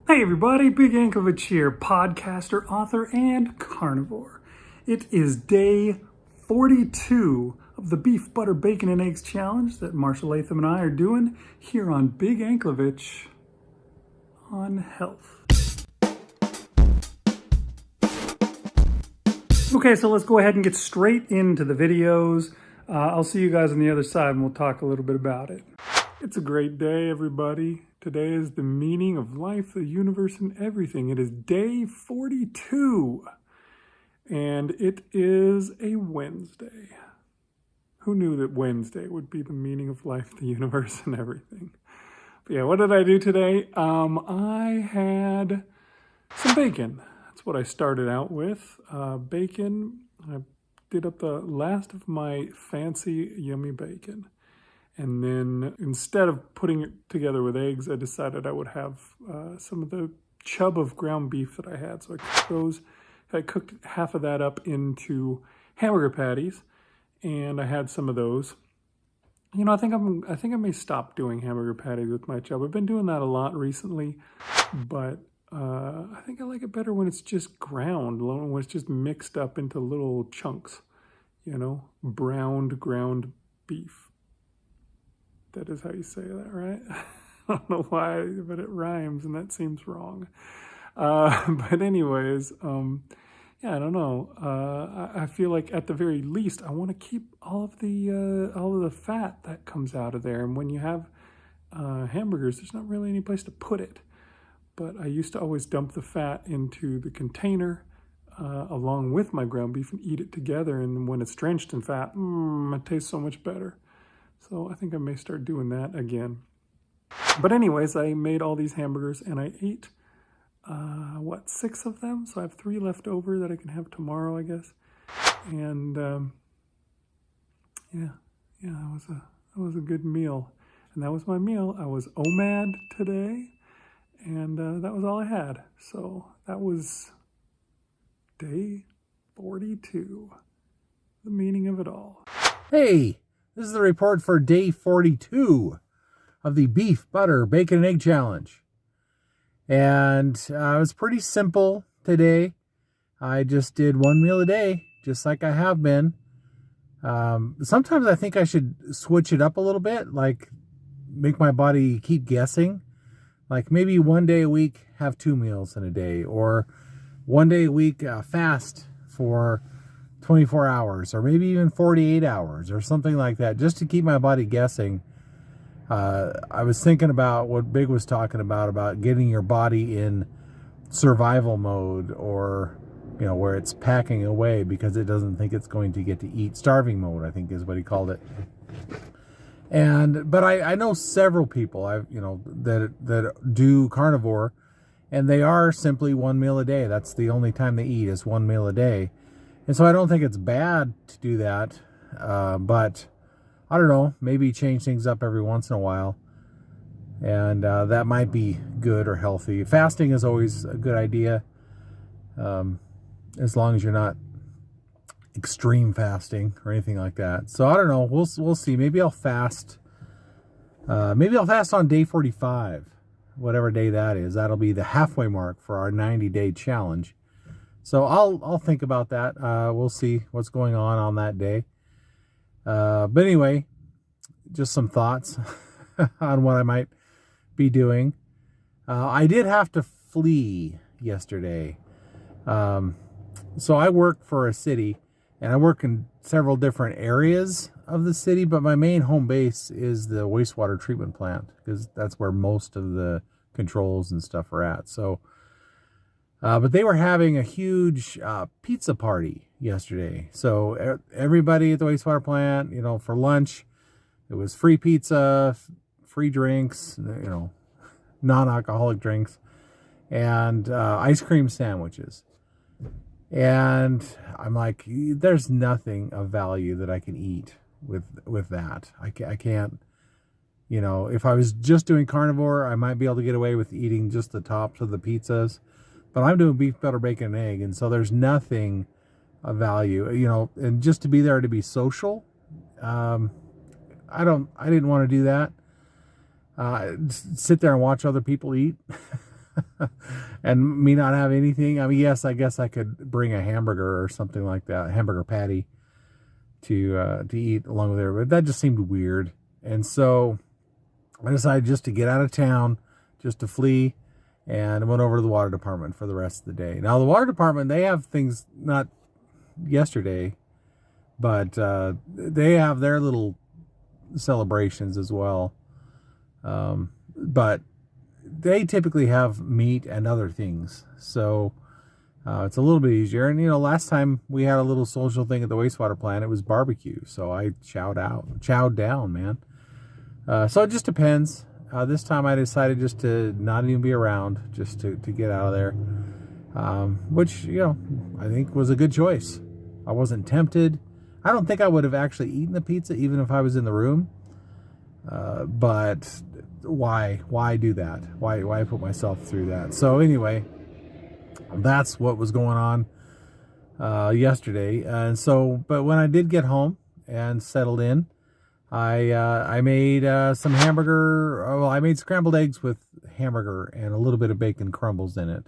Hey everybody, Big Anklevich here, podcaster, author, and carnivore. It is day 42 of the Beef, Butter, Bacon, and Eggs Challenge that Marshal and I are doing here on Big Anklevich on health. Okay, so let's go ahead and get straight into the videos. I'll see you guys on the other side and we'll talk a little bit about it. It's a great day, everybody. Today is the meaning of life, the universe, and everything. It is day 42, and it is a Wednesday. Who knew that Wednesday would be the meaning of life, the universe, and everything? But yeah, what did I do today? I had some bacon. That's what I started out with. Bacon. I did up the last of my fancy, yummy bacon. And then instead of putting it together with eggs, I decided I would have some of the chub of ground beef that I had. So I cooked half of that up into hamburger patties, and I had some of those. You know, I think I may stop doing hamburger patties with my chub. I've been doing that a lot recently, but I think I like it better when it's just ground, when it's just mixed up into little chunks. You know, browned ground beef. That is how you say that, right? I don't know why, but it rhymes and that seems wrong. But anyways, yeah, I don't know. I feel like at the very least, I want to keep all of the fat that comes out of there. And when you have hamburgers, there's not really any place to put it. But I used to always dump the fat into the container along with my ground beef and eat it together. And when it's drenched in fat, it tastes so much better. So I think I may start doing that again. But anyways, I made all these hamburgers and I ate, 6 of them? So I have 3 left over that I can have tomorrow, I guess. And yeah, that was a good meal. And that was my meal. I was OMAD today, and that was all I had. So that was day 42, the meaning of it all. Hey! This is the report for day 42 of the Beef, Butter, Bacon, and Egg Challenge. And it was pretty simple today. I just did 1 meal a day, just like I have been. Sometimes I think I should switch it up a little bit, like make my body keep guessing. Like maybe 1 day a week, have 2 meals in a day. Or 1 day a week, fast for 24 hours or maybe even 48 hours or something like that, just to keep my body guessing. I was thinking about what Big was talking about getting your body in survival mode, or, you know, where it's packing away because it doesn't think it's going to get to eat. Starving mode, I think is what he called it. But I know several people that do carnivore, and they are simply 1 meal a day. That's the only time they eat, is 1 meal a day. And so I don't think it's bad to do that, but I don't know, maybe change things up every once in a while, and that might be good or healthy. Fasting is always a good idea, as long as you're not extreme fasting or anything like that. So I don't know, we'll see. Maybe I'll fast. Maybe I'll fast on day 45, whatever day that is. That'll be the halfway mark for our 90-day challenge. So I'll think about that. We'll see what's going on that day. But anyway, just some thoughts on what I might be doing. I did have to flee yesterday. So I work for a city, and I work in several different areas of the city, but my main home base is the wastewater treatment plant, because that's where most of the controls and stuff are at. So but they were having a huge pizza party yesterday. So everybody at the wastewater plant, you know, for lunch, it was free pizza, free drinks, you know, non-alcoholic drinks, and ice cream sandwiches. And I'm like, there's nothing of value that I can eat with that. I can't, you know, if I was just doing carnivore, I might be able to get away with eating just the tops of the pizzas. But I'm doing beef, butter, bacon, and egg, and so there's nothing of value, you know. And just to be there to be social, I didn't want to do that. Sit there and watch other people eat. and me not have anything. I mean, yes, I guess I could bring a hamburger or something like that, a hamburger patty to eat along with it, but that just seemed weird. And so I decided just to get out of town, just to flee, and went over to the water department for the rest of the day. Now, the water department, they have things, not yesterday, but they have their little celebrations as well. But they typically have meat and other things. So it's a little bit easier. And, last time we had a little social thing at the wastewater plant, it was barbecue. So I chowed down, man. So it just depends. This time I decided just to not even be around, just to get out of there. Which, I think was a good choice. I wasn't tempted. I don't think I would have actually eaten the pizza even if I was in the room. But why do that? Why put myself through that? So anyway, that's what was going on yesterday. And so, but when I did get home and settled in, I made some hamburger. Well, I made scrambled eggs with hamburger and a little bit of bacon crumbles in it.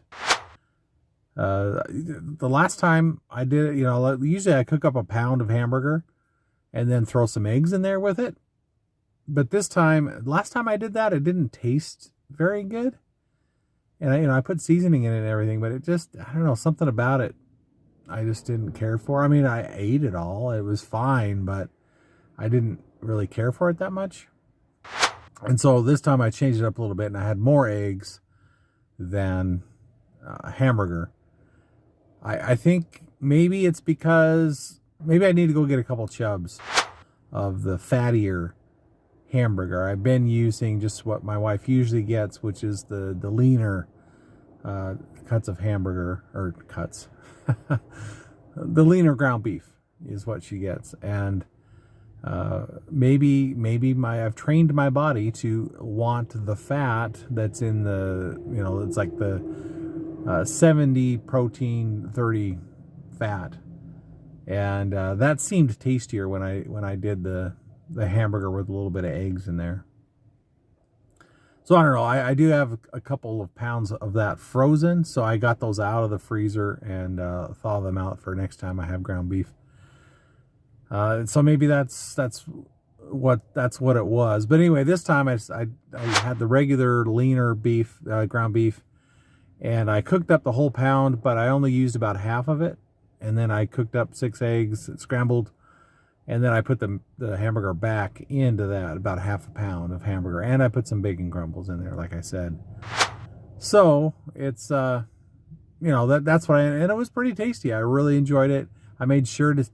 The last time I did it, usually I cook up a pound of hamburger and then throw some eggs in there with it. But last time I did that, it didn't taste very good. And I put seasoning in it and everything, but it just, I don't know, something about it I just didn't care for. I mean, I ate it all. It was fine, but I didn't really care for it that much. And so this time I changed it up a little bit and I had more eggs than hamburger. I think maybe it's because maybe I need to go get a couple chubs of the fattier hamburger. I've been using just what my wife usually gets, which is the leaner cuts of hamburger, or cuts. The leaner ground beef is what she gets. And maybe I've trained my body to want the fat that's in the, it's like the 70 protein, 30 fat. And that seemed tastier when I did the hamburger with a little bit of eggs in there. So I don't know. I do have a couple of pounds of that frozen, so I got those out of the freezer and thaw them out for next time I have ground beef. So maybe that's what it was. But anyway, this time I had the regular leaner beef, ground beef, and I cooked up the whole pound, but I only used about half of it. And then I cooked up 6 eggs, scrambled, and then I put the hamburger back into that, about half a pound of hamburger. And I put some bacon crumbles in there, like I said. So it's, that's what and it was pretty tasty. I really enjoyed it. I made sure to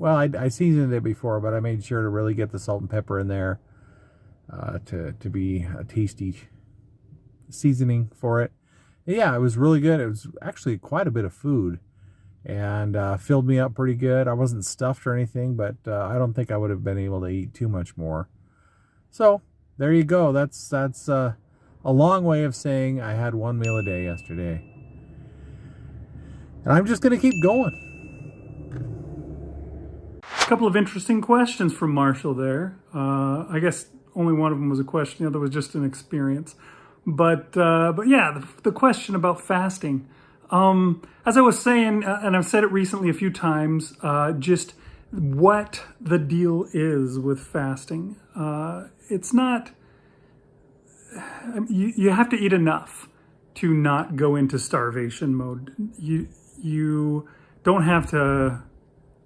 I seasoned it before, but I made sure to really get the salt and pepper in there to be a tasty seasoning for it. Yeah, it was really good. It was actually quite a bit of food. And filled me up pretty good. I wasn't stuffed or anything, but I don't think I would have been able to eat too much more. So there you go. That's a long way of saying I had one meal a day yesterday. And I'm just going to keep going. A couple of interesting questions from Marshall there. I guess only one of them was a question. The other was just an experience. But yeah, the question about fasting. As I was saying, and I've said it recently a few times, just what the deal is with fasting. It's not, you have to eat enough to not go into starvation mode. You don't have to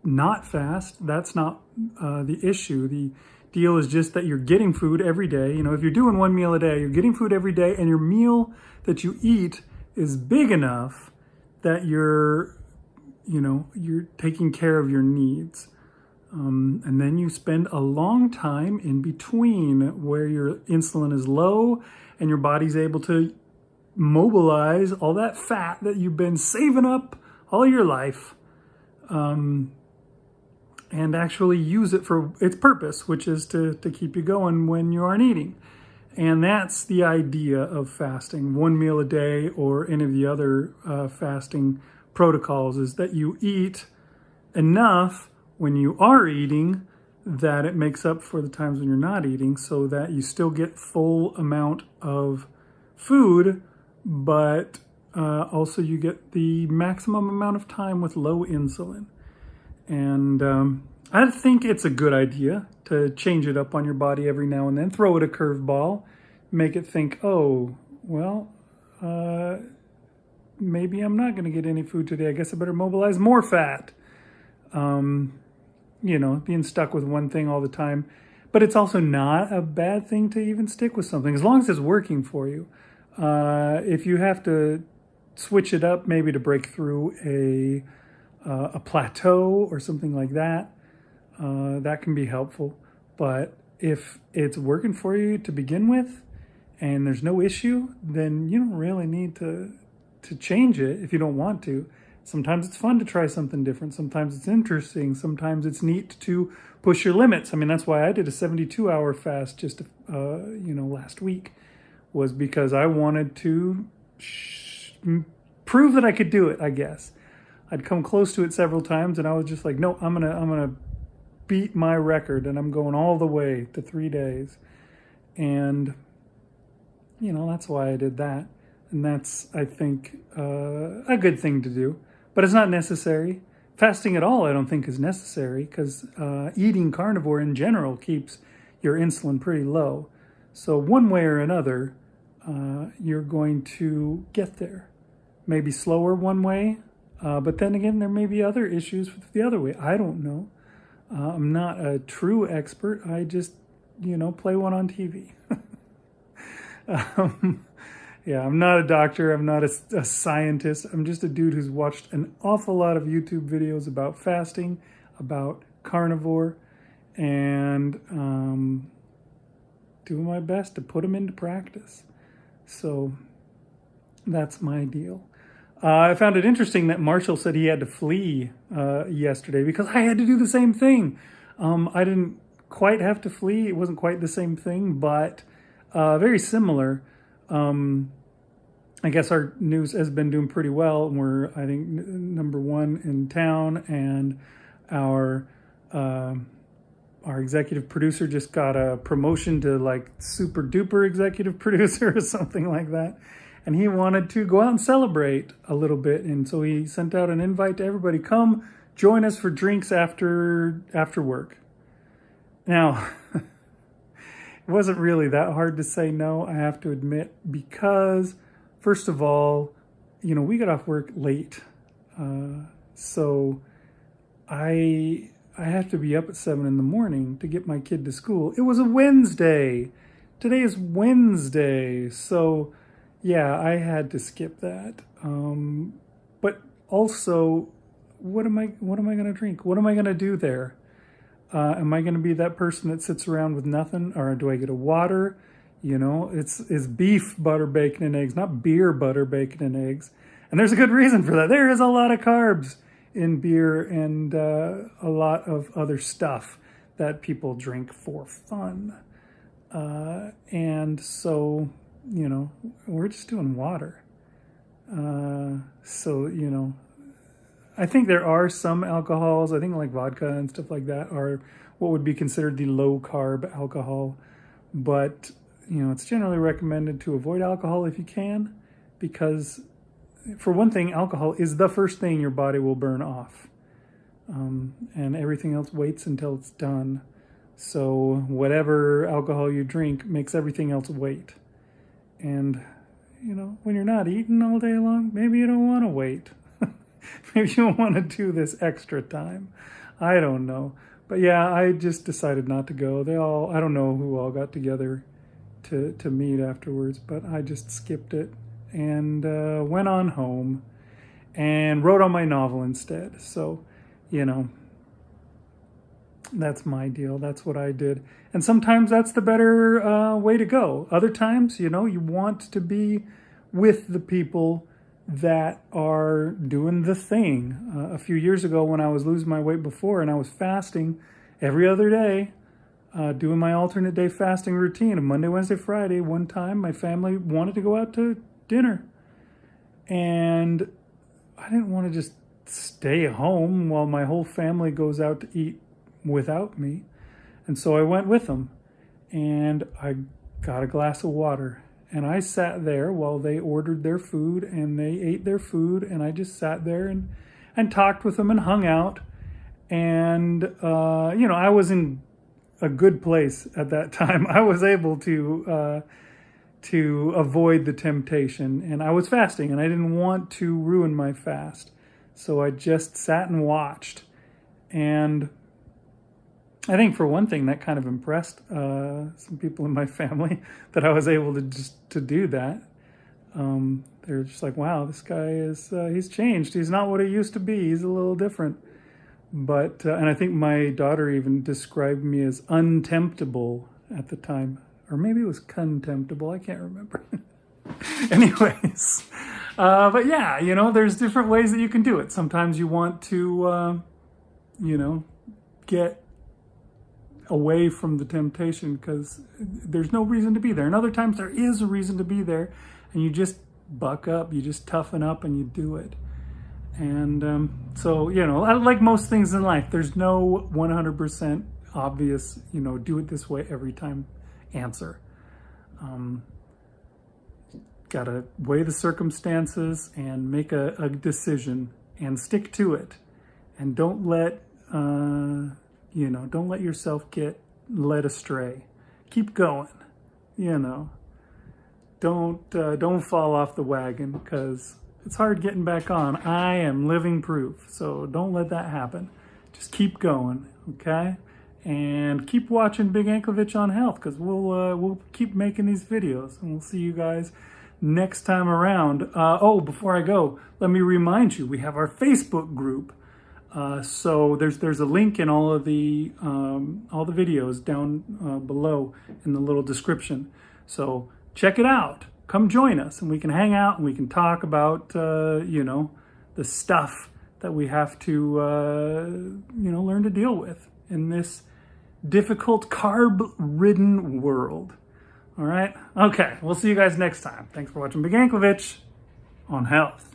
not fast. That's not the issue. The deal is just that you're getting food every day. If you're doing one meal a day, you're getting food every day, and your meal that you eat is big enough that you're taking care of your needs. And then you spend a long time in between where your insulin is low and your body's able to mobilize all that fat that you've been saving up all your life and actually use it for its purpose, which is to keep you going when you aren't eating. And that's the idea of fasting, one meal a day or any of the other fasting protocols, is that you eat enough when you are eating that it makes up for the times when you're not eating, so that you still get full amount of food, but also you get the maximum amount of time with low insulin. And I think it's a good idea to change it up on your body every now and then. Throw it a curveball, make it think, oh, well, maybe I'm not going to get any food today. I guess I better mobilize more fat. You know, being stuck with one thing all the time. But it's also not a bad thing to even stick with something, as long as it's working for you. If you have to switch it up, maybe to break through a plateau or something like that, that can be helpful. But if it's working for you to begin with and there's no issue, then you don't really need to change it if you don't want to. Sometimes it's fun to try something different. Sometimes it's interesting. Sometimes it's neat to push your limits. I mean, that's why I did a 72-hour fast just, last week, was because I wanted to prove that I could do it, I guess. I'd come close to it several times, and I was just like, no, I'm gonna beat my record, and I'm going all the way to 3 days. And, that's why I did that. And that's, I think, a good thing to do. But it's not necessary. Fasting at all, I don't think, is necessary, because eating carnivore in general keeps your insulin pretty low. So one way or another, you're going to get there. Maybe slower one way, but then again, there may be other issues with the other way. I don't know. I'm not a true expert. I just, play one on TV. Yeah, I'm not a doctor. I'm not a scientist. I'm just a dude who's watched an awful lot of YouTube videos about fasting, about carnivore, and doing my best to put them into practice. So that's my deal. I found it interesting that Marshall said he had to flee yesterday because I had to do the same thing. I didn't quite have to flee. It wasn't quite the same thing, but very similar. I guess our news has been doing pretty well. We're, I think, number one in town, and our executive producer just got a promotion to like super duper executive producer or something like that. And he wanted to go out and celebrate a little bit. And so he sent out an invite to everybody, come join us for drinks after work. Now, it wasn't really that hard to say no, I have to admit, because first of all, we got off work late. So I have to be up at 7 a.m. to get my kid to school. It was a Wednesday. Today is Wednesday. So yeah, I had to skip that. But also, what am I going to drink? What am I going to do there? Am I going to be that person that sits around with nothing? Or do I get a water? It's beef, butter, bacon, and eggs, not beer, butter, bacon, and eggs. And there's a good reason for that. There is a lot of carbs in beer and a lot of other stuff that people drink for fun. And so, we're just doing water. I think there are some alcohols, I think like vodka and stuff like that are what would be considered the low carb alcohol. But, it's generally recommended to avoid alcohol if you can, because for one thing, alcohol is the first thing your body will burn off. And everything else waits until it's done. So whatever alcohol you drink makes everything else wait. And, when you're not eating all day long, maybe you don't want to wait. Maybe you don't want to do this extra time. I don't know. But yeah, I just decided not to go. I don't know who all got together to meet afterwards, but I just skipped it and went on home and wrote on my novel instead. So, that's my deal. That's what I did. And sometimes that's the better way to go. Other times, you want to be with the people that are doing the thing. A few years ago when I was losing my weight before and I was fasting every other day, doing my alternate day fasting routine of Monday, Wednesday, Friday, one time my family wanted to go out to dinner. And I didn't want to just stay home while my whole family goes out to eat without me. And so I went with them and I got a glass of water And I sat there while they ordered their food and they ate their food, and I just sat there and talked with them and hung out. And, I was in a good place at that time. I was able to avoid the temptation, and I was fasting and I didn't want to ruin my fast. So I just sat and watched. And I think for one thing that kind of impressed some people in my family that I was able to do that. They're just like, wow, this guy he's changed. He's not what he used to be. He's a little different. But, and I think my daughter even described me as untemptable at the time. Or maybe it was contemptible. I can't remember. Anyways. But yeah, there's different ways that you can do it. Sometimes you want to, get away from the temptation because there's no reason to be there. And other times there is a reason to be there. And you just buck up. You just toughen up and you do it. And so, like most things in life, there's no 100% obvious, do it this way every time answer. Got to weigh the circumstances and make a decision and stick to it. And don't let, don't let yourself get led astray. Keep going, Don't fall off the wagon because it's hard getting back on. I am living proof, so don't let that happen. Just keep going, okay? And keep watching Big Anklevich on Health because we'll keep making these videos, and we'll see you guys next time around. Before I go, let me remind you, we have our Facebook group. So there's a link in all the videos down below in the little description. So check it out. Come join us and we can hang out and we can talk about, the stuff that we have to, learn to deal with in this difficult carb-ridden world. All right? Okay, we'll see you guys next time. Thanks for watching Big Anklevich on Health.